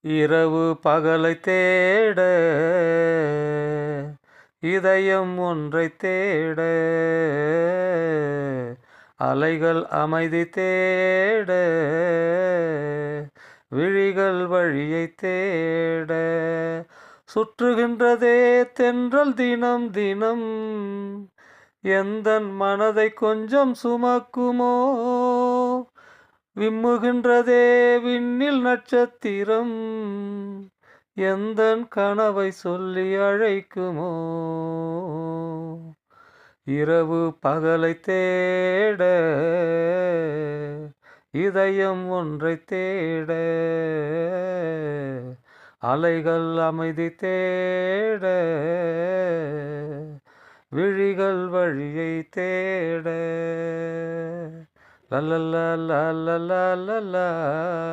இரவு பகலை தேட இதயம் ஒன்றை தேட அலைகள் அமைதி தேட விழிகள் வழியை தேட சுற்றுகின்றதே தென்றல் தினம் தினம் எந்தன் மனதை கொஞ்சம் சுமக்குமோ விம்முகின்றதே விண்ணில் நட்சத்திரம் எந்தன் கனவை சொல்லி அழைக்குமோ இரவு பகலை தேட இதயம் ஒன்றை தேட அலைகள் அமைதி தேட விழிகள் வழியை தேட லல்லா லல்லா லல்லா